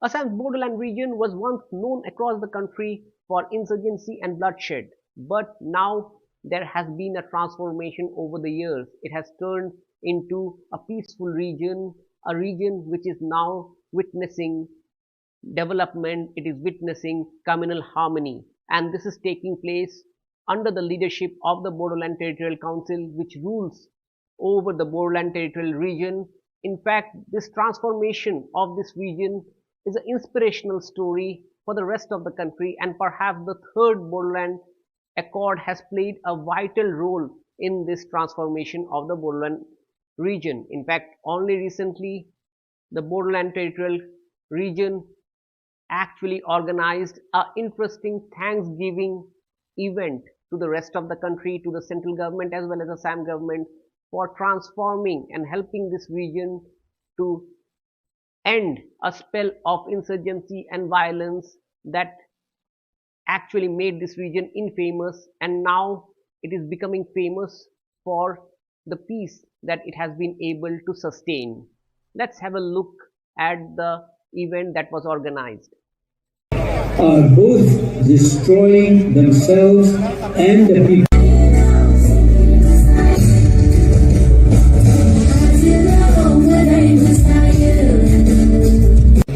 Assam's Bodoland region was once known across the country for insurgency and bloodshed, but now there has been a transformation over the years. It has turned into a peaceful region, a region which is now witnessing development, it is witnessing communal harmony, and this is taking place under the leadership of the Bodoland Territorial Council, which rules over the Bodoland Territorial Region. In fact, this transformation of this region is an inspirational story for the rest of the country, and perhaps the third Bodoland Accord has played a vital role in this transformation of the Bodoland region. In fact, only recently the Bodoland Territorial Region actually organized an interesting Thanksgiving event to the rest of the country, to the central government as well as Assam government, for transforming and helping this region to end a spell of insurgency and violence that actually made this region infamous, and now it is becoming famous for the peace that it has been able to sustain. Let's have a look at the event that was organized. Are both destroying themselves and the people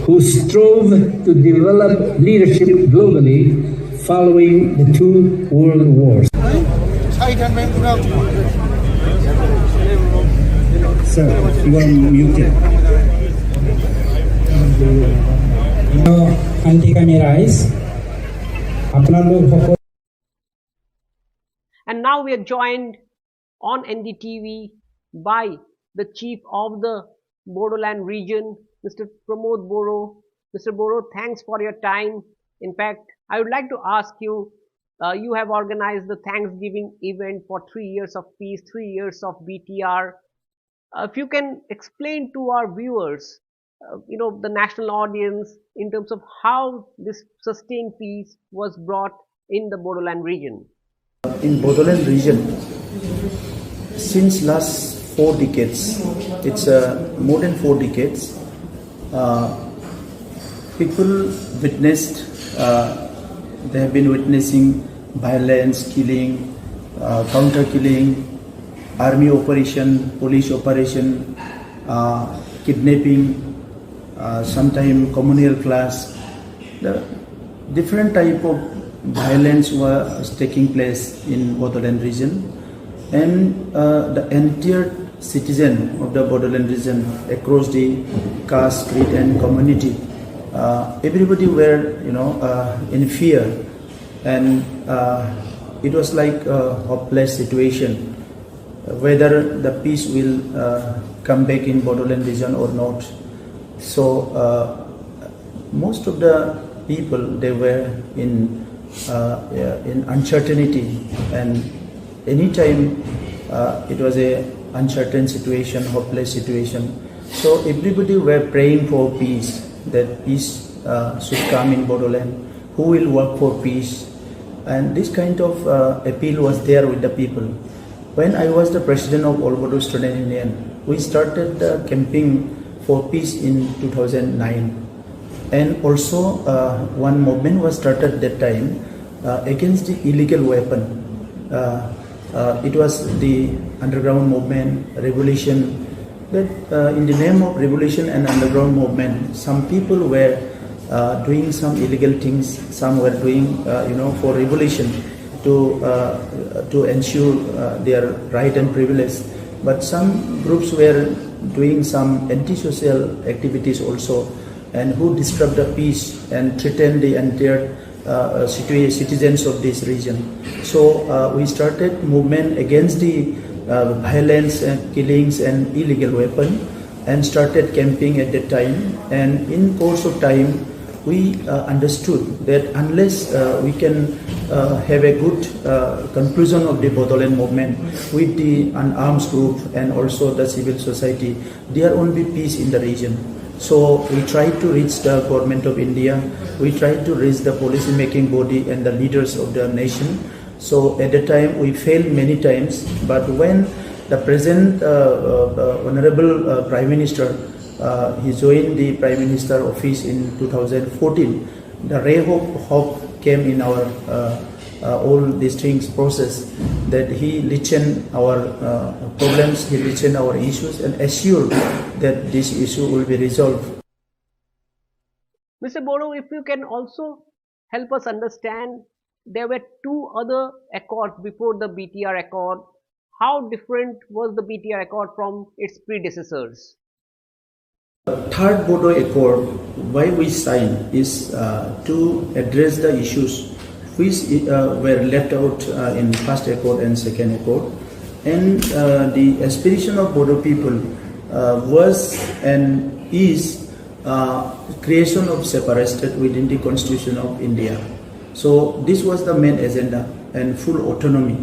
who strove to develop leadership globally following the two world wars. Sir, you are muted. And now we are joined on NDTV by the chief of the Bodoland region, Mr. Pramod Boro. Mr. Boro, thanks for your time. In fact, I would like to ask you, you have organized the Thanksgiving event for 3 years of peace, 3 years of BTR. If you can explain to our viewers, the national audience, in terms of how this sustained peace was brought in the Bodoland region. In Bodoland region, since last 4 decades, it's more than 4 decades, people witnessed, they have been witnessing violence, killing, counter-killing, army operation, police operation, kidnapping, sometimes communal class. The different type of violence was taking place in Bodoland region, and the entire citizen of the Bodoland region across the caste, creed and community, everybody were in fear, and it was like a hopeless situation, whether the peace will come back in Bodoland region or not. So most of the people, they were in uncertainty, and anytime it was a uncertain situation, hopeless situation. So everybody were praying for peace, that peace should come in Bodoland, who will work for peace, and this kind of appeal was there with the people. When I was the president of All Bodo Student Union, we started camping for peace in 2009, and also one movement was started that time against the illegal weapon. It was the underground movement, revolution. That in the name of revolution and underground movement, some people were doing some illegal things. Some were doing, for revolution to ensure their right and privilege. But some groups were doing some antisocial activities also, and who disturbed the peace and threatened the entire citizens of this region. So we started movement against the violence and killings and illegal weapon, and started camping at that time. And in course of time, we understood that unless we can have a good conclusion of the Bodoland movement with the unarmed group and also the civil society, there won't be peace in the region. So we tried to reach the government of India, we tried to reach the policy making body and the leaders of the nation. So at the time we failed many times, but when the present Honorable Prime Minister he joined the Prime Minister office in 2014, the ray of hope came in our all these things process, that he listened our problems, he listened our issues and assured that this issue will be resolved. Mr. Boro, if you can also help us understand, there were two other accords before the BTR Accord. How different was the BTR Accord from its predecessors? Third Bodo Accord, why we signed, is to address the issues which were left out in first accord and second accord, and the aspiration of Bodo people was and is creation of separate state within the Constitution of India. So this was the main agenda, and full autonomy.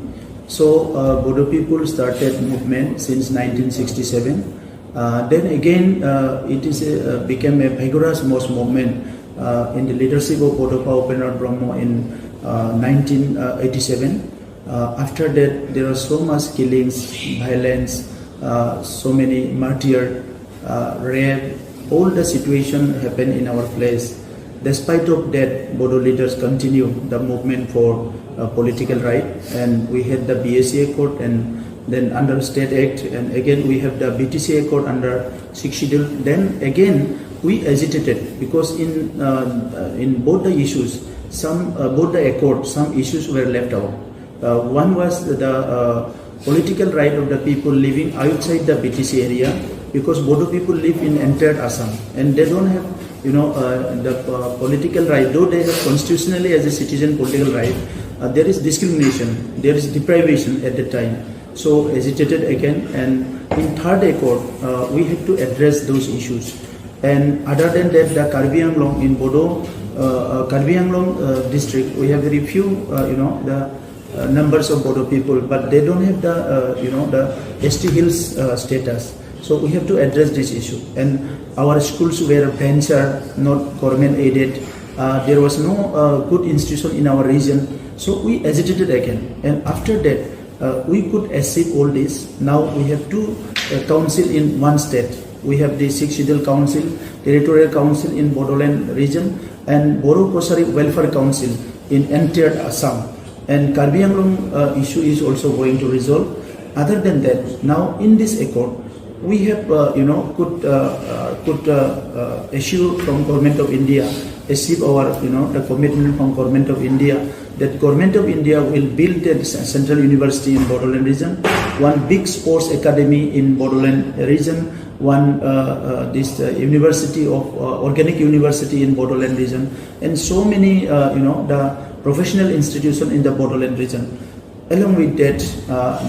So Bodo people started movement since 1967. Then again it is became a vigorous mass movement in the leadership of Bodo Pramod Boro in 1987. After that, there was so much killings, violence, so many martyrs, rape, all the situation happened in our place. Despite of that, Bodo leaders continue the movement for political right, and we had the BSc Accord, and then under State Act, and again we have the BTC Accord under 6th Schedule. Then again we agitated because in both the issues, both the accord, some issues were left out. One was the political right of the people living outside the BTC area, because Bodo people live in entire Assam and they don't have the political right, though they have constitutionally as a citizen political right. There is discrimination, there is deprivation at the time. So agitated again, and in third accord we had to address those issues. And other than that, the Karbi Anglong in Bodo, Karbi Anglong district, we have very few the numbers of Bodo people, but they don't have the the ST Hills status. So we have to address this issue. And our schools were venture, not government aided. There was no good institution in our region. So we agitated again. And after that, we could achieve all this. Now we have two council in one state. We have the 6th Schedule Council, Territorial Council in Bodoland region, and Boro Kosari Welfare Council in entire Assam. And Karbi Anglong issue is also going to resolve. Other than that, now in this accord, we have could issue from Government of India, achieve our the commitment from Government of India, that Government of India will build a central university in Bodoland region, one big sports academy in Bodoland region, one this university of organic university in Bodoland region, and so many the professional institution in the Bodoland region. Along with that,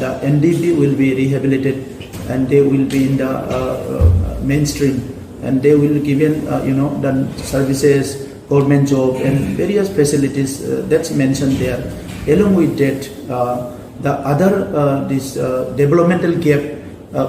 the NDTV will be rehabilitated, and they will be in the mainstream, and they will given the services, government job, and various facilities that's mentioned there. Along with that, the other this developmental gap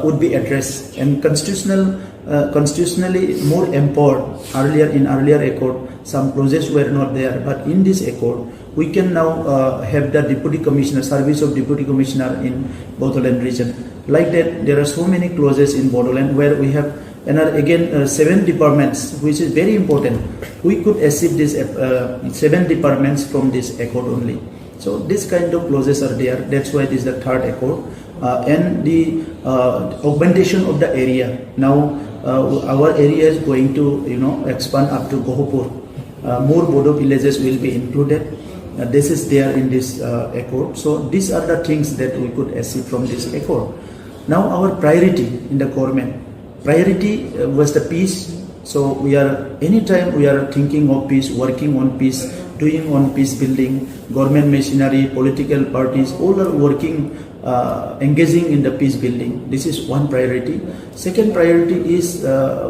would be addressed, and constitutionally more empowered. In earlier accord, some clauses were not there, but in this accord, we can now have the Deputy Commissioner, service of Deputy Commissioner in Bodoland region. Like that, there are so many clauses in Bodoland where we have, and again 7 departments, which is very important. We could achieve this 7 departments from this accord only. So this kind of clauses are there. That's why it is the third accord. And the augmentation of the area. Now our area is going to expand up to Gohapur. More Bodo villages will be included. This is there in this accord. So these are the things that we could achieve from this accord. Now our priority in the government, priority was the peace. So we are, anytime we are thinking of peace, working on peace, doing on peace building, government machinery, political parties, all are working, engaging in the peace building. This is one priority. Second priority is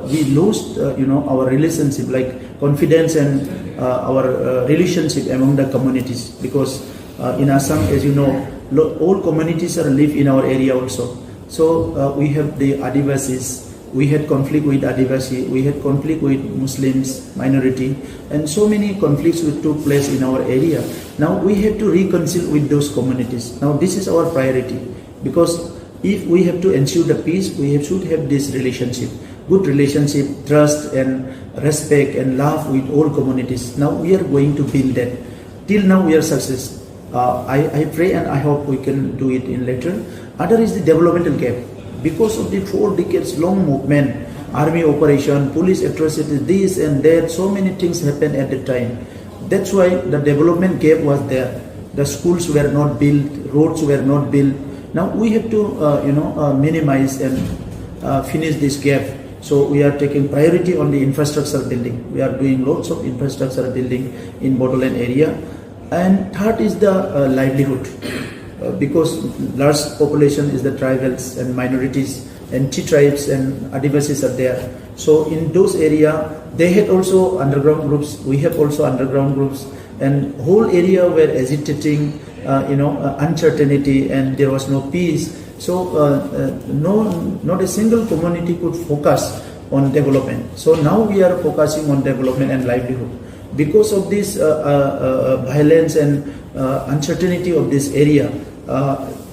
we lost our relationship, like confidence and our relationship among the communities, because in Assam, as you know, all communities are live in our area also. So we have the Adivasis, we had conflict with Adivasi, we had conflict with Muslims, minority, and so many conflicts which took place in our area. Now we have to reconcile with those communities. Now this is our priority, because if we have to ensure the peace, we should have this relationship. good relationship, trust and respect and love with all communities. Now we are going to build that. Till now we are success. I pray and I hope we can do it in later. Other is the developmental gap. Because of the 4 decades long movement, army operation, police atrocities, this and that, so many things happened at the time. That's why the development gap was there. The schools were not built, roads were not built. Now we have to minimize and finish this gap. So we are taking priority on the infrastructure building. We are doing lots of infrastructure building in Bodoland area. And third is the livelihood. Because large population is the tribals and minorities and T tribes and Adivasis are there. So in those area, they had also underground groups. We have also underground groups, and whole area were agitating, uncertainty, and there was no peace. So not a single community could focus on development. So now we are focusing on development and livelihood. Because of this violence and uncertainty of this area,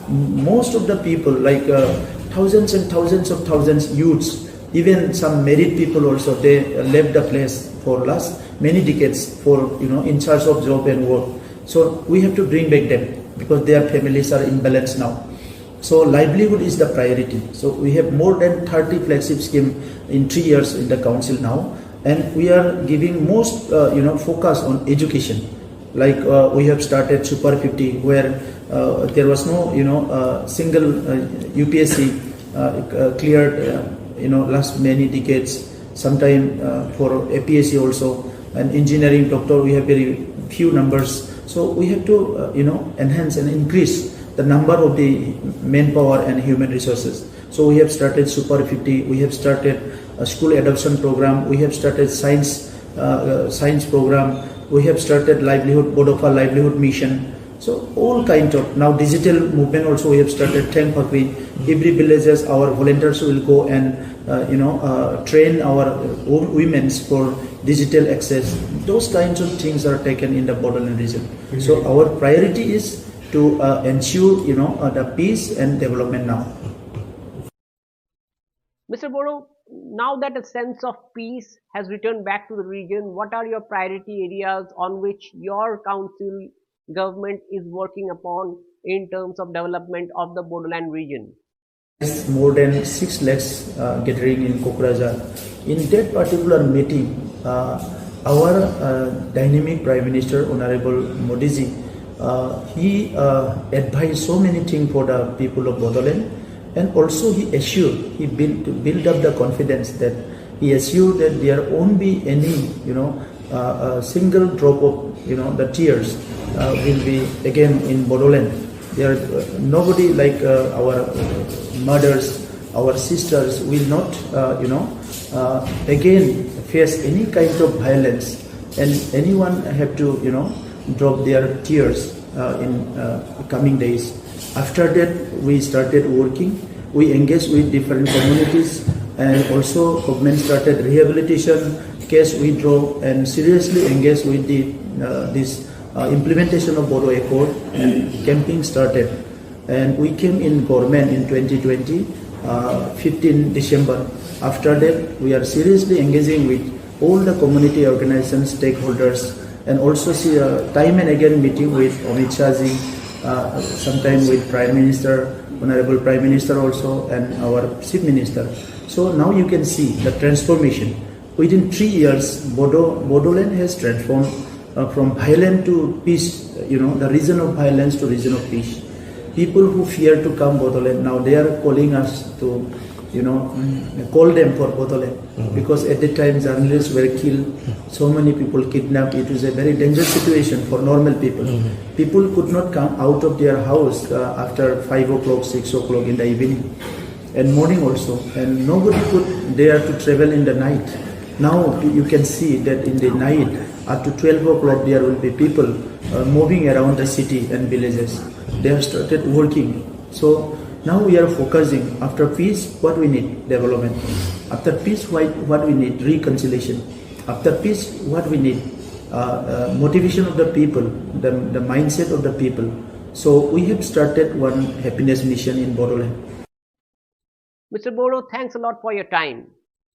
most of the people, like thousands and thousands youths, even some married people also, they left the place for last many decades for in search of job and work. So we have to bring back them because their families are imbalanced now. So livelihood is the priority. So we have more than 30 flagship schemes in 3 years in the council now, and we are giving most focus on education. Like we have started Super 50, where there was no single UPSC cleared last many decades. Sometime for APSC also, and engineering doctor we have very few numbers. So we have to enhance and increase the number of the manpower and human resources. So we have started Super 50. We have started a school adoption program. We have started science program. We have started livelihood, Bodofa livelihood mission. So all kinds of, now digital movement also we have started. Thank Pakri. Every villages our volunteers will go and train our own women for digital access. Those kinds of things are taken in the Bodoland region. So our priority is to ensure the peace and development now. Mr. Boro, now that a sense of peace has returned back to the region, what are your priority areas on which your council government is working upon in terms of development of the Bodoland region? More than 6 lakhs gathering in Kokrajhar. In that particular meeting, our dynamic Prime Minister, Honorable Modi ji, he advised so many things for the people of Bodoland, and also he assured, he built up the confidence that he assured that there won't be any, a single drop of, the tears will be again in Bodoland. There, nobody like our mothers, our sisters will not, again face any kind of violence, and anyone have to, drop their tears in coming days. After that, we started working. We engaged with different communities, and also government started rehabilitation, case withdraw, and seriously engaged with the this implementation of Bodo Accord, and camping started. And we came in government in 2020, 15 December. After that, we are seriously engaging with all the community organizations, stakeholders, and also see time and again meeting with Amit Shah ji, sometime with Prime Minister, Honorable Prime Minister also, and our Chief Minister. So now you can see the transformation. Within 3 years, Bodoland has transformed from violence to peace, the region of violence to region of peace. People who fear to come Bodoland, now they are calling us to, call them for Bodoland. Because at the time journalists were killed, so many people kidnapped. It was a very dangerous situation for normal people. People could not come out of their house after 5 o'clock, 6 o'clock in the evening and morning also, and nobody could dare to travel in the night. Now you can see that in the night up to 12 o'clock there will be people moving around the city and villages. They have started working. So now we are focusing, after peace, what we need? Development. After peace, what we need? Reconciliation. After peace, what we need? Motivation of the people, the mindset of the people. So we have started one happiness mission in Bodoland. Mr. Boro, thanks a lot for your time.